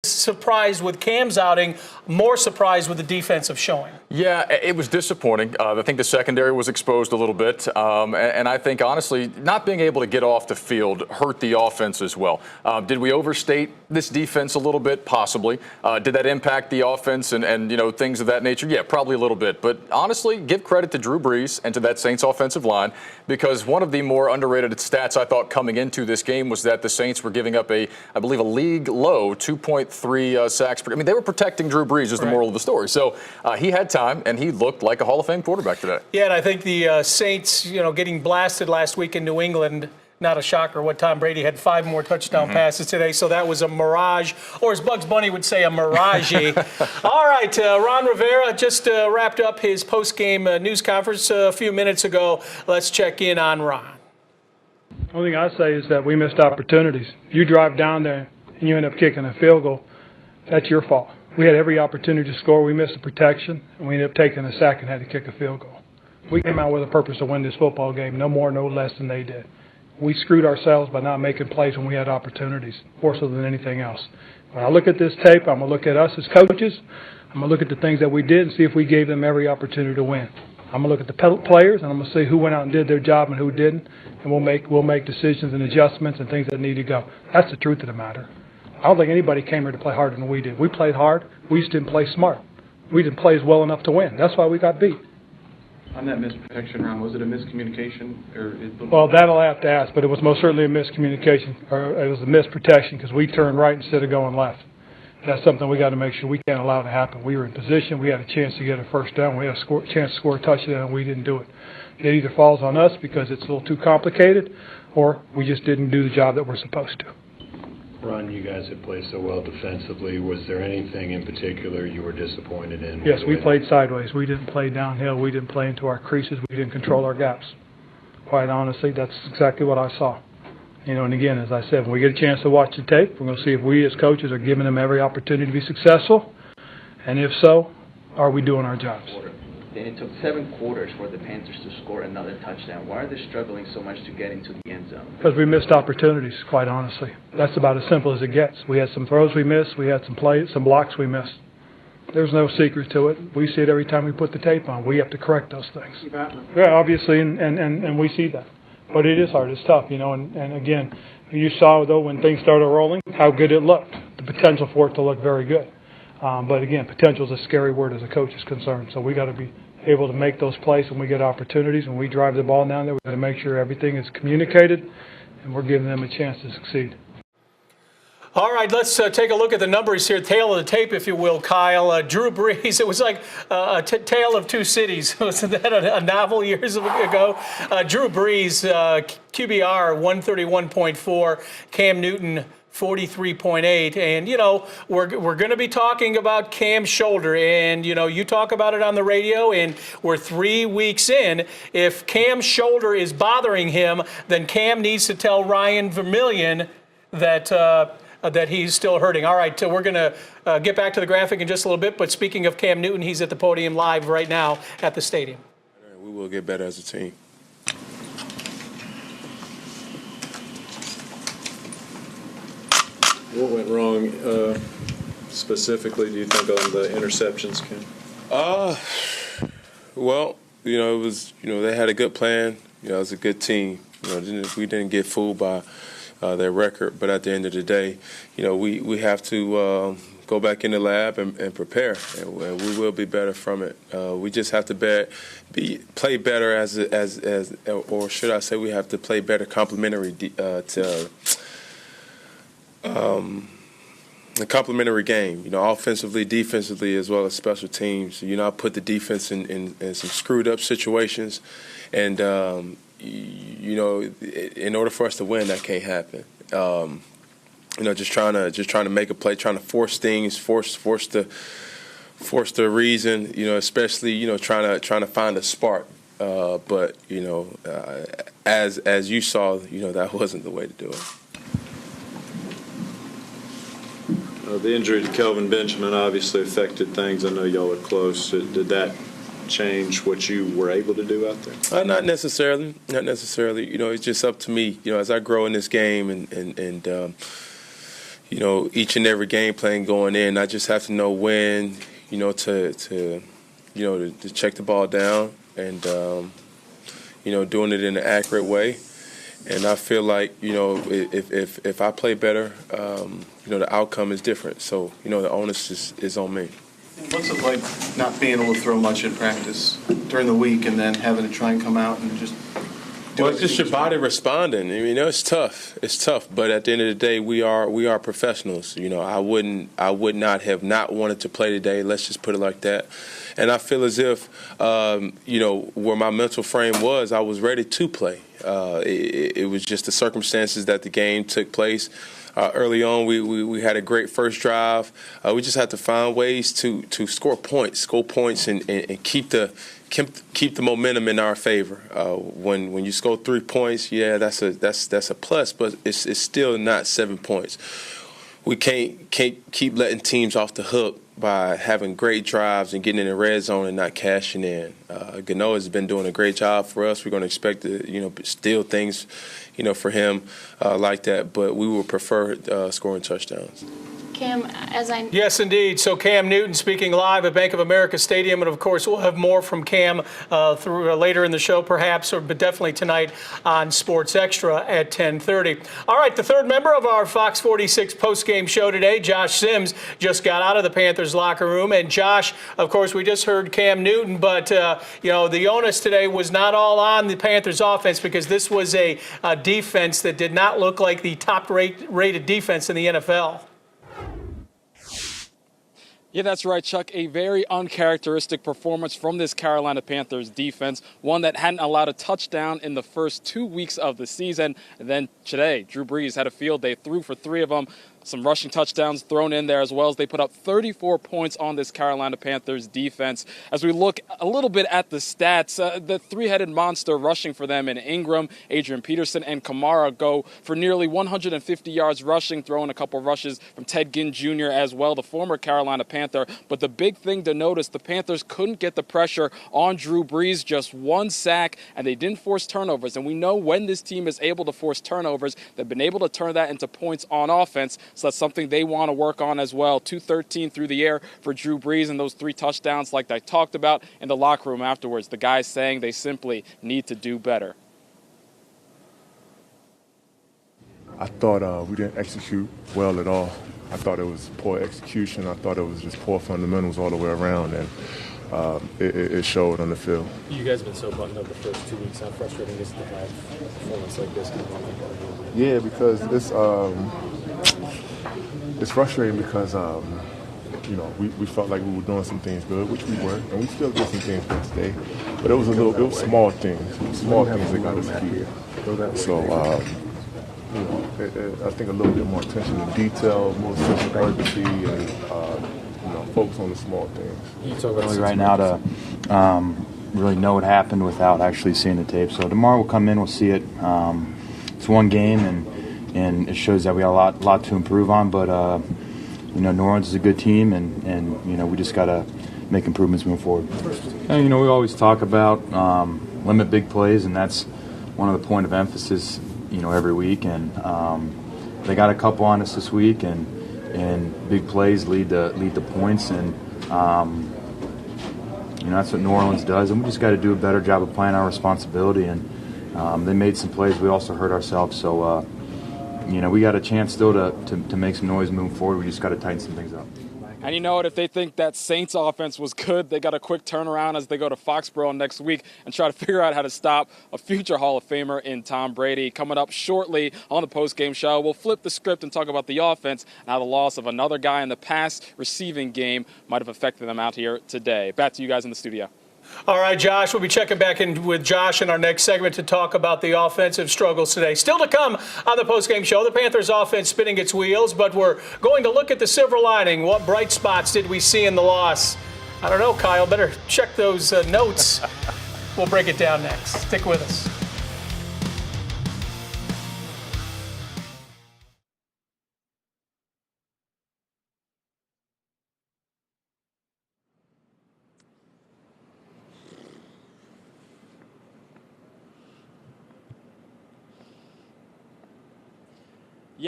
surprised with Cam's outing, more surprised with the defensive showing. Yeah, it was disappointing. I think the secondary was exposed a little bit. And I think, honestly, not being able to get off the field hurt the offense as well. Did we overstate this defense a little bit? Possibly. Did that impact the offense and things of that nature? Yeah, probably a little bit. But honestly, give credit to Drew Brees and to that Saints offensive line, because one of the more underrated stats I thought coming into this game was that the Saints were giving up I believe, a league low 2.3 sacks per. I mean, they were protecting Drew Brees is the moral of the story. So he had time, and he looked like a Hall of Fame quarterback today. Yeah, and I think the Saints, getting blasted last week in New England, not a shocker. What Tom Brady had 5 more touchdown passes today, so that was a mirage, or as Bugs Bunny would say, a mirage. All right, Ron Rivera just wrapped up his post-game news conference a few minutes ago. Let's check in on Ron. The only thing I say is that we missed opportunities. If you drive down there and you end up kicking a field goal, that's your fault. We had every opportunity to score. We missed the protection, and we ended up taking a sack and had to kick a field goal. We came out with a purpose to win this football game, no more, no less than they did. We screwed ourselves by not making plays when we had opportunities, more so than anything else. When I look at this tape, I'm going to look at us as coaches. I'm going to look at the things that we did and see if we gave them every opportunity to win. I'm going to look at the players, and I'm going to see who went out and did their job and who didn't, and we'll make decisions and adjustments and things that need to go. That's the truth of the matter. I don't think anybody came here to play harder than we did. We played hard. We just didn't play smart. We didn't play as well enough to win. That's why we got beat. On that misprotection, Ron, was it a miscommunication? Well, that'll have to ask, but it was most certainly a miscommunication, or it was a misprotection because we turned right instead of going left. That's something we got to make sure we can't allow to happen. We were in position. We had a chance to get a first down. We had a chance to score a touchdown, and we didn't do it. It either falls on us because it's a little too complicated, or we just didn't do the job that we're supposed to. Ron, you guys have played so well defensively. Was there anything in particular you were disappointed in? Yes, we played sideways. We didn't play downhill. We didn't play into our creases. We didn't control our gaps. Quite honestly, that's exactly what I saw. And again, as I said, when we get a chance to watch the tape, we're going to see if we as coaches are giving them every opportunity to be successful. And if so, are we doing our jobs? Then it took 7 quarters for the Panthers to score another touchdown. Why are they struggling so much to get into the end zone? Because we missed opportunities, quite honestly. That's about as simple as it gets. We had some throws we missed. We had some plays, some blocks we missed. There's no secret to it. We see it every time we put the tape on. We have to correct those things. Yeah, obviously, and we see that. But it is hard. It's tough, and again, you saw, though, when things started rolling, how good it looked. The potential for it to look very good. But again, potential is a scary word as a coach is concerned. So we got to be able to make those plays when we get opportunities. When we drive the ball down there, we got to make sure everything is communicated and we're giving them a chance to succeed. All right, let's take a look at the numbers here. Tail of the tape, if you will, Kyle. Drew Brees, it was like a tale of two cities. Wasn't that a novel years ago? Drew Brees, QBR 131.4, Cam Newton 43.8, and we're going to be talking about Cam's shoulder, and you talk about it on the radio, and we're 3 weeks in. If Cam's shoulder is bothering him, then Cam needs to tell Ryan Vermillion that he's still hurting. All right, we're going to get back to the graphic in just a little bit, but speaking of Cam Newton, he's at the podium live right now at the stadium. We will get better as a team. What went wrong specifically, do you think, on the interceptions, Ken? Well, it was, they had a good plan. It was a good team. We didn't get fooled by their record, but at the end of the day, we have to go back in the lab and prepare, and we will be better from it. We just have to play better or should I say, we have to play better complementary to a complementary game, offensively, defensively, as well as special teams. I put the defense in some screwed up situations, and in order for us to win, that can't happen. Just trying to make a play, trying to force things, force the reason, especially trying to find a spark. But as you saw, that wasn't the way to do it. The injury to Kelvin Benjamin obviously affected things. I know y'all are close. Did that change what you were able to do out there? Not necessarily. Not necessarily. It's just up to me. As I grow in this game and each and every game plan going in. I just have to know when, to check the ball down and, doing it in an accurate way. And I feel like, if I play better, the outcome is different. So, the onus is on me. What's it like not being able to throw much in practice during the week and then having to try and come out and just do Well, it's just your body responding. It's tough. It's tough. But at the end of the day, we are professionals. I would not have not wanted to play today. Let's just put it like that. And I feel as if, where my mental frame was, I was ready to play. It was just the circumstances that the game took place. Early on, we had a great first drive. We just had to find ways to score points, and keep the momentum in our favor. When you score 3 points, yeah, that's a plus, but it's still not 7 points. We can't keep letting teams off the hook by having great drives and getting in the red zone and not cashing in. Gano has been doing a great job for us. We're going to expect to steal things, for him like that. But we would prefer scoring touchdowns. Cam, Yes, indeed. So Cam Newton speaking live at Bank of America Stadium, and of course we'll have more from Cam through later in the show, perhaps, but definitely tonight on Sports Extra at 10:30. All right, the third member of our Fox 46 postgame show today, Josh Sims, just got out of the Panthers locker room, and Josh, of course, we just heard Cam Newton, but the onus today was not all on the Panthers offense because this was a defense that did not look like the top-rated defense in the NFL. Yeah, that's right, Chuck. A very uncharacteristic performance from this Carolina Panthers defense, one that hadn't allowed a touchdown in the first 2 weeks of the season. And then today, Drew Brees had a field day, threw for 3 of them. Some rushing touchdowns thrown in there as well as they put up 34 points on this Carolina Panthers defense. As we look a little bit at the stats, the three-headed monster rushing for them in Ingram, Adrian Peterson, and Kamara go for nearly 150 yards rushing, throwing a couple rushes from Ted Ginn Jr. as well, the former Carolina Panther. But the big thing to notice, the Panthers couldn't get the pressure on Drew Brees, just 1 sack, and they didn't force turnovers. And we know when this team is able to force turnovers, they've been able to turn that into points on offense. So that's something they want to work on as well. 213 through the air for Drew Brees and those 3 touchdowns like I talked about in the locker room afterwards. The guys saying they simply need to do better. I thought we didn't execute well at all. I thought it was poor execution. I thought it was just poor fundamentals all the way around, and it showed on the field. You guys have been so buttoned up the first 2 weeks. How frustrating is it to have a performance like this? Yeah, because it's frustrating because we felt like we were doing some things good, which we were, and we still did some things good today. But it was small things that got us here. So I think a little bit more attention to detail, more sense of urgency, and focus on the small things. You talk about right now to really know what happened without actually seeing the tape. So tomorrow we'll come in, we'll see it. It's one game, and it shows that we have a lot to improve on. But New Orleans is a good team, and we just got to make improvements moving forward. And, we always talk about limit big plays, and that's one of the point of emphasis, every week. And they got a couple on us this week, and big plays lead to points, and that's what New Orleans does, and we just got to do a better job of playing our responsibility. And they made some plays. We also hurt ourselves, so we got a chance still to make some noise moving forward. We just got to tighten some things up. And you know what? If they think that Saints offense was good, they got a quick turnaround as they go to Foxborough next week and try to figure out how to stop a future Hall of Famer in Tom Brady. Coming up shortly on the postgame show, we'll flip the script and talk about the offense and how the loss of another guy in the pass receiving game might have affected them out here today. Back to you guys in the studio. All right, Josh, we'll be checking back in with Josh in our next segment to talk about the offensive struggles today. Still to come on the postgame show, the Panthers offense spinning its wheels, but we're going to look at the silver lining. What bright spots did we see in the loss? I don't know, Kyle. Better check those notes. We'll break it down next. Stick with us.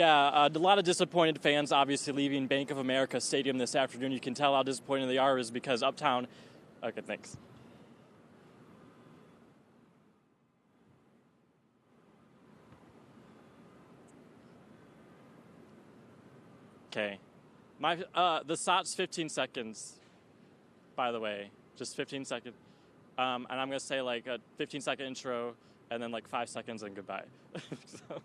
Yeah, a lot of disappointed fans obviously leaving Bank of America Stadium this afternoon. You can tell how disappointed they are is because Uptown. Okay, thanks. Okay, the shot's 15 seconds. By the way, just 15 seconds. And I'm gonna say like a 15-second intro, and then like 5 seconds and goodbye. So.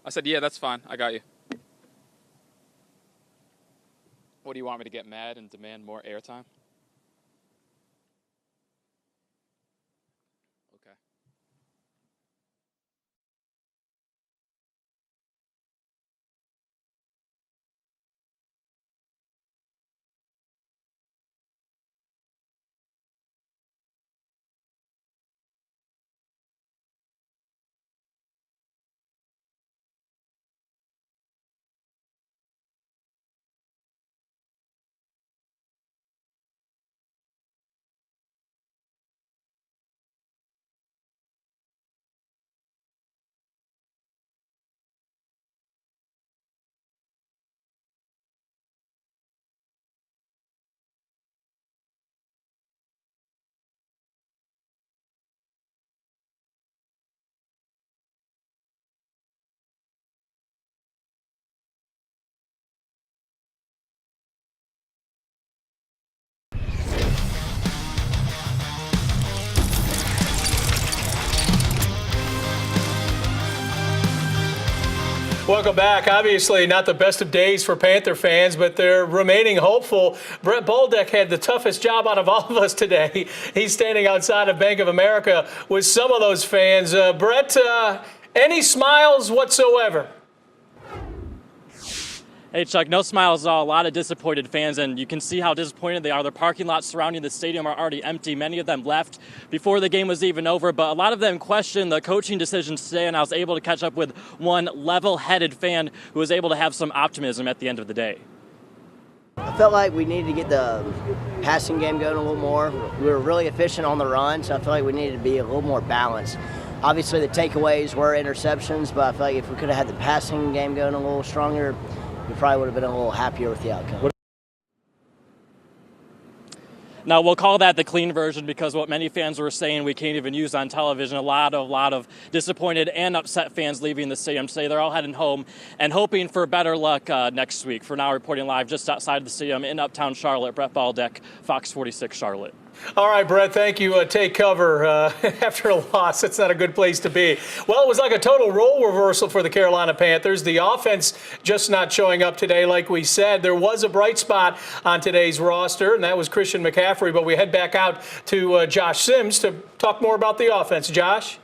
I said, yeah, that's fine. I got you. What, do you want me to get mad and demand more airtime? Okay. Welcome back. Obviously not the best of days for Panther fans, but they're remaining hopeful. Brett Bolduc had the toughest job out of all of us today. He's standing outside of Bank of America with some of those fans. Brett, any smiles whatsoever? Hey, Chuck, no smiles at all. A lot of disappointed fans, and you can see how disappointed they are. The parking lots surrounding the stadium are already empty. Many of them left before the game was even over, but a lot of them questioned the coaching decisions today, and I was able to catch up with one level-headed fan who was able to have some optimism at the end of the day. I felt like we needed to get the passing game going a little more. We were really efficient on the run, so I feel like we needed to be a little more balanced. Obviously, the takeaways were interceptions, but I feel like if we could have had the passing game going a little stronger, we probably would have been a little happier with the outcome. Now, we'll call that the clean version because what many fans were saying we can't even use on television. A lot of disappointed and upset fans leaving the stadium today. They're all heading home and hoping for better luck next week. For now, reporting live just outside the stadium in Uptown Charlotte, Brett Bolduc, Fox 46 Charlotte. All right, Brett, thank you. Take cover after a loss. That's not a good place to be. Well, it was like a total role reversal for the Carolina Panthers. The offense just not showing up today, like we said. There was a bright spot on today's roster, and that was Christian McCaffrey. But we head back out to Josh Sims to talk more about the offense. Josh?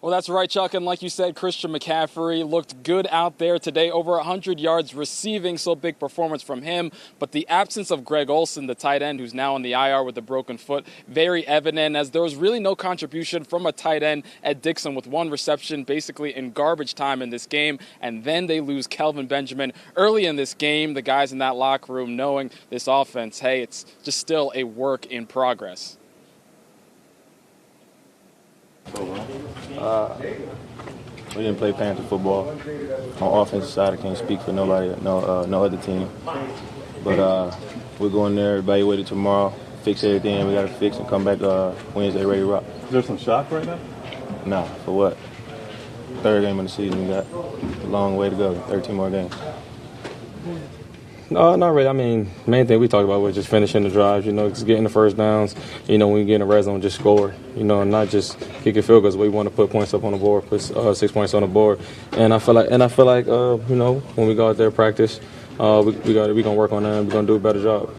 Well, that's right, Chuck. And like you said, Christian McCaffrey looked good out there today, over 100 yards receiving, so big performance from him. But the absence of Greg Olsen, the tight end, who's now on the IR with a broken foot, very evident, as there was really no contribution from a tight end at Dixon with one reception basically in garbage time in this game. And then they lose Kelvin Benjamin early in this game. The guys in that locker room knowing this offense, hey, it's just still a work in progress. We didn't play Panther football. On offensive side, I can't speak for nobody, no other team. But we're going there, evaluate it tomorrow, fix everything we got to fix, and come back Wednesday ready to rock. Is there some shock right now? Nah, for what? Third game of the season, we got a long way to go, 13 more games. No, not really. I mean, main thing we talked about was just finishing the drives, just getting the first downs. When you get in the red zone, just score, and not just kicking field goals. We want to put points up on the board, put 6 points on the board. And I feel like, when we go out there practice, we're going to work on that and we're going to do a better job.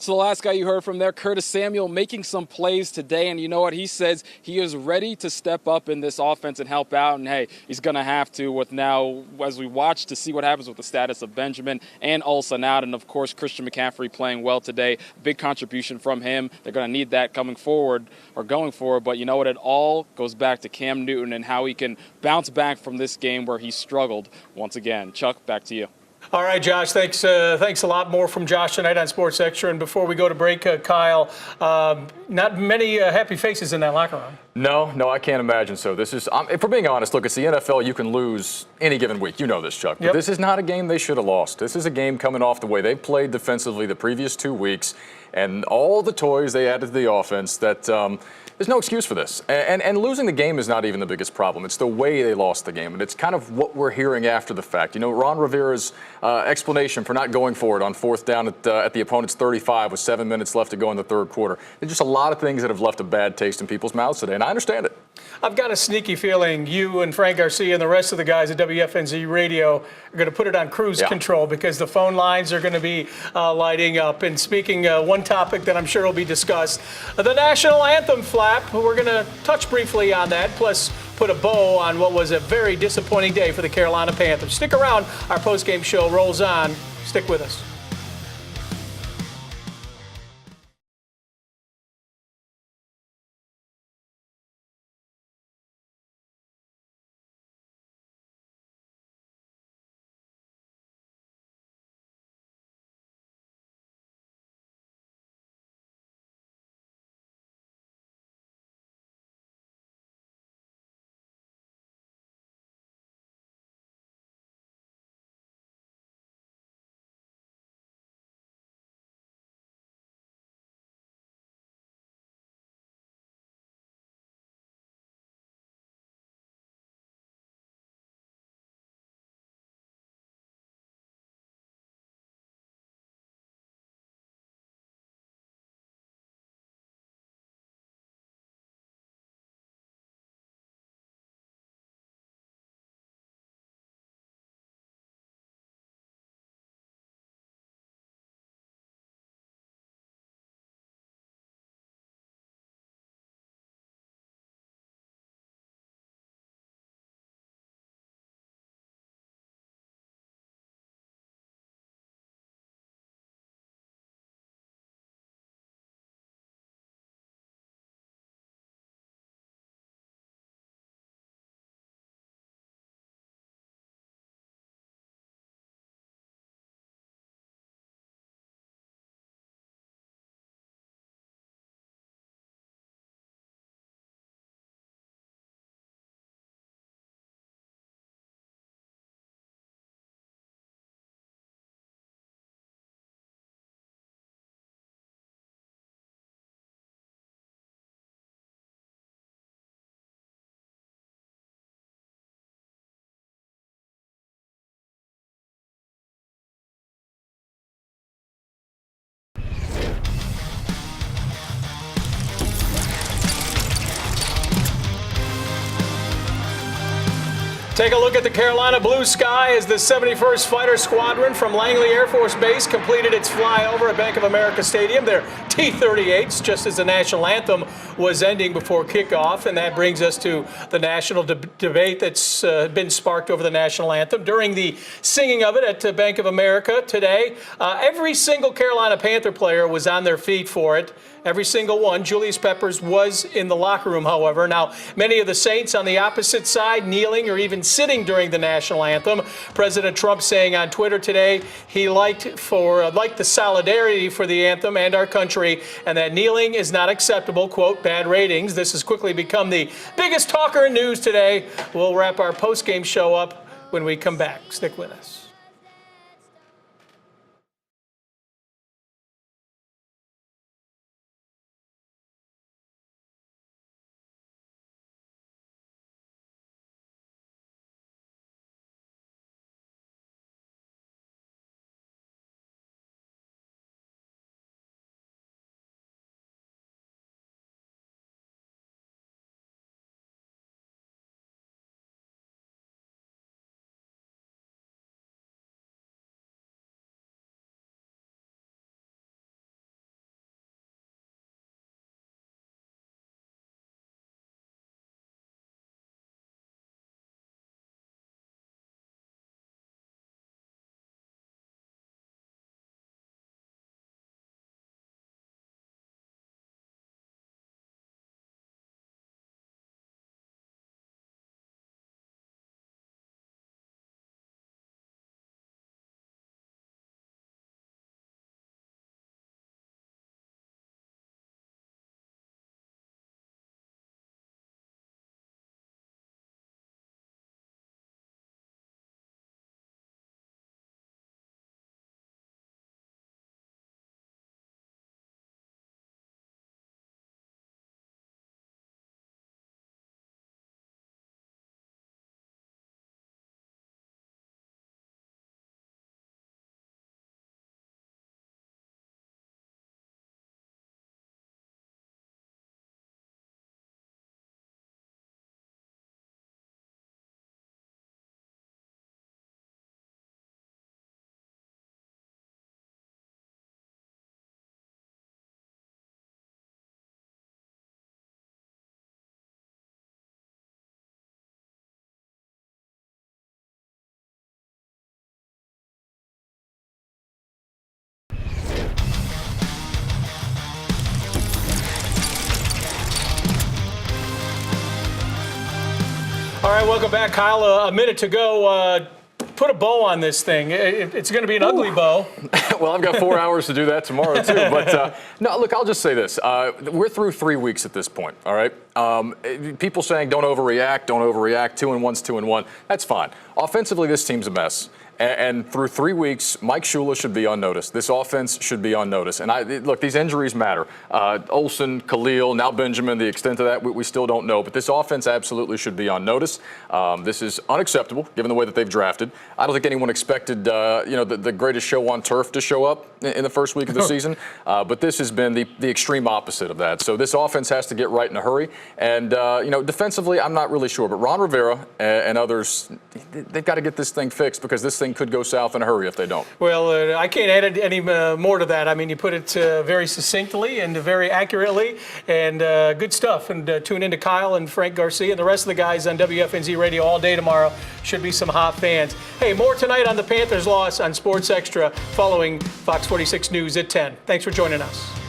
So the last guy you heard from there, Curtis Samuel, making some plays today. And you know what? He says he is ready to step up in this offense and help out. And, hey, he's going to have to with now, as we watch to see what happens with the status of Benjamin and Olsen out. And, of course, Christian McCaffrey playing well today. Big contribution from him. They're going to need that going forward. But you know what? It all goes back to Cam Newton and how he can bounce back from this game where he struggled once again. Chuck, back to you. All right, Josh, thanks a lot. More from Josh tonight on Sports Extra. And before we go to break, Kyle, not many happy faces in that locker room. No, I can't imagine so. This is, if we're being honest, look, it's the NFL. You can lose any given week. You know this, Chuck. But this is not a game they should have lost. This is a game coming off the way they played defensively the previous 2 weeks and all the toys they added to the offense that there's no excuse for this. And losing the game is not even the biggest problem. It's the way they lost the game. And it's kind of what we're hearing after the fact. You know, Ron Rivera's explanation for not going for it on fourth down at the opponent's 35 with 7 minutes left to go in the third quarter. There's just a lot of things that have left a bad taste in people's mouths today. And I understand it. I've got a sneaky feeling you and Frank Garcia and the rest of the guys at WFNZ Radio are going to put it on cruise control because the phone lines are going to be lighting up. And speaking one topic that I'm sure will be discussed, the national anthem flap. We're going to touch briefly on that, plus put a bow on what was a very disappointing day for the Carolina Panthers. Stick around. Our postgame show rolls on. Stick with us. Take a look at the Carolina blue sky as the 71st Fighter Squadron from Langley Air Force Base completed its flyover at Bank of America Stadium. Their T-38s, just as the national anthem was ending before kickoff. And that brings us to the national debate that's been sparked over the national anthem. During the singing of it at Bank of America today, every single Carolina Panther player was on their feet for it. Every single one. Julius Peppers was in the locker room, however. Now, many of the Saints on the opposite side kneeling or even sitting during the national anthem. President Trump saying on Twitter today he liked the solidarity for the anthem and our country, and that kneeling is not acceptable. Quote, bad ratings. This has quickly become the biggest talker in news today. We'll wrap our post-game show up when we come back. Stick with us. All right, welcome back, Kyle. A minute to go. Put a bow on this thing. It's going to be an ugly bow. Well, I've got 4 hours to do that tomorrow, too. But, no, look, I'll just say this. We're through 3 weeks at this point, all right? People saying don't overreact, 2-1's 2-1. That's fine. Offensively, this team's a mess. And through 3 weeks, Mike Shula should be unnoticed. This offense should be unnoticed. And look, these injuries matter. Olsen, Khalil, now Benjamin, the extent of that, we still don't know. But this offense absolutely should be unnoticed. This is unacceptable, given the way that they've drafted. I don't think anyone expected, the greatest show on turf to show up in the first week of the season. But this has been the extreme opposite of that. So this offense has to get right in a hurry. And, defensively, I'm not really sure. But Ron Rivera and others, they've got to get this thing fixed because this thing could go south in a hurry if they don't. Well, I can't add any more to that. I mean, you put it very succinctly and very accurately, and good stuff. And tune in to Kyle and Frank Garcia and the rest of the guys on WFNZ Radio all day tomorrow. Should be some hot fans. Hey, more tonight on the Panthers loss on Sports Extra following Fox 46 News at 10. Thanks for joining us.